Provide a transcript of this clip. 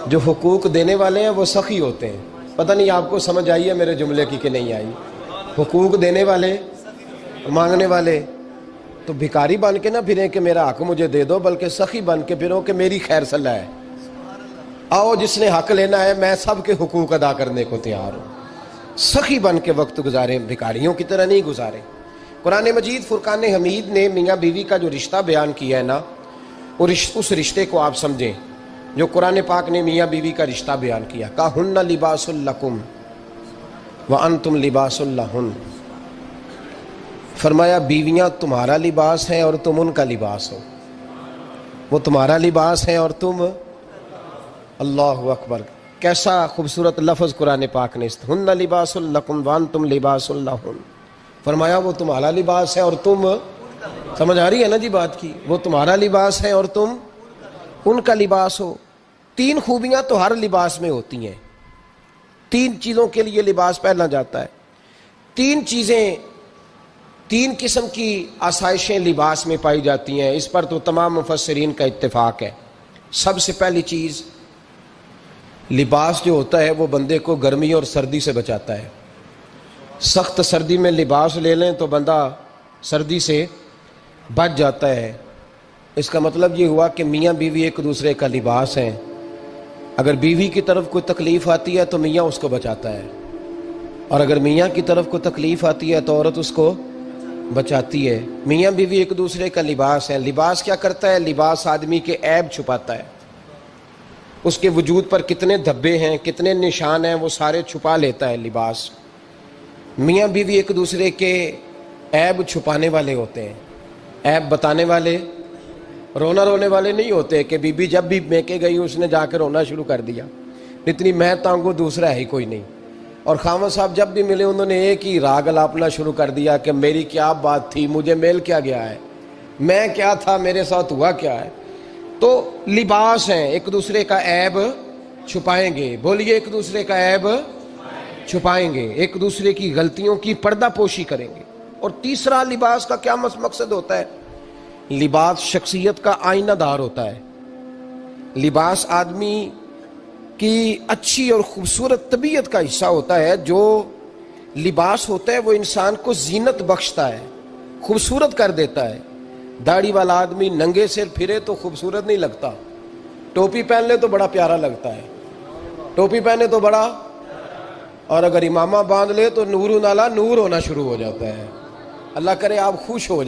جو حقوق دینے والے ہیں وہ سخی ہوتے ہیں. پتہ نہیں آپ کو سمجھ آئی ہے میرے جملے کی کہ نہیں آئی. حقوق دینے والے، مانگنے والے تو بھکاری بن کے نہ پھریں کہ میرا حق مجھے دے دو، بلکہ سخی بن کے پھرو کہ میری خیر صلاح ہے. آؤ جس نے حق لینا ہے میں سب کے حقوق ادا کرنے کو تیار ہوں. سخی بن کے وقت گزاریں، بھکاریوں کی طرح نہیں گزاریں. قرآن مجید فرقان حمید نے میاں بیوی کا جو رشتہ بیان کیا ہے نا، اس رشتے کو آپ سمجھیں جو قرآن پاک نے میاں بیوی کا رشتہ بیان کیا. کہن لباس لکم وانتم لباس لہن. فرمایا بیویاں تمہارا لباس ہیں اور تم ان کا لباس ہو. وہ تمہارا لباس ہیں اور تم، اللہ اکبر، کیسا خوبصورت لفظ قرآن پاک نے. ہن لباس لکم وانتم لباس لہن. فرمایا وہ تمہارا لباس ہے اور تم، سمجھ آ رہی ہے نا جی بات کی، وہ تمہارا لباس ہے اور تم ان کا لباس ہو. تین خوبیاں تو ہر لباس میں ہوتی ہیں. تین چیزوں کے لیے لباس پہنا جاتا ہے. تین چیزیں، تین قسم کی آسائشیں لباس میں پائی جاتی ہیں. اس پر تو تمام مفسرین کا اتفاق ہے. سب سے پہلی چیز، لباس جو ہوتا ہے وہ بندے کو گرمی اور سردی سے بچاتا ہے. سخت سردی میں لباس لے لیں تو بندہ سردی سے بچ جاتا ہے. اس کا مطلب یہ ہوا کہ میاں بیوی ایک دوسرے کا لباس ہیں. اگر بیوی کی طرف کوئی تکلیف آتی ہے تو میاں اس کو بچاتا ہے، اور اگر میاں کی طرف کوئی تکلیف آتی ہے تو عورت اس کو بچاتی ہے. میاں بیوی ایک دوسرے کا لباس ہے. لباس کیا کرتا ہے؟ لباس آدمی کے عیب چھپاتا ہے. اس کے وجود پر کتنے دھبے ہیں، کتنے نشان ہیں، وہ سارے چھپا لیتا ہے لباس. میاں بیوی ایک دوسرے کے عیب چھپانے والے ہوتے ہیں. عیب بتانے والے، رونا رونے والے نہیں ہوتے کہ بی بی جب بھی میکے گئی اس نے جا کے رونا شروع کر دیا، اتنی میں تانگو دوسرا ہے ہی کوئی نہیں. اور خاوند صاحب جب بھی ملے انہوں نے ایک ہی راگ الاپنا شروع کر دیا کہ میری کیا بات تھی، مجھے میل کیا گیا ہے، میں کیا تھا، میرے ساتھ ہوا کیا ہے. تو لباس ہیں، ایک دوسرے کا عیب چھپائیں گے. بولیے، ایک دوسرے کا عیب چھپائیں گے، ایک دوسرے کی غلطیوں کی پردہ پوشی کریں گے. اور تیسرا، لباس کا کیا مقصد ہوتا ہے؟ لباس شخصیت کا آئینہ دار ہوتا ہے. لباس آدمی کی اچھی اور خوبصورت طبیعت کا حصہ ہوتا ہے. جو لباس ہوتا ہے وہ انسان کو زینت بخشتا ہے، خوبصورت کر دیتا ہے. داڑھی والا آدمی ننگے سر پھرے تو خوبصورت نہیں لگتا، ٹوپی پہن لے تو بڑا پیارا لگتا ہے. ٹوپی پہنے تو بڑا، اور اگر امامہ باندھ لے تو نور نالا نور ہونا شروع ہو جاتا ہے. اللہ کرے آپ خوش ہو جائیں.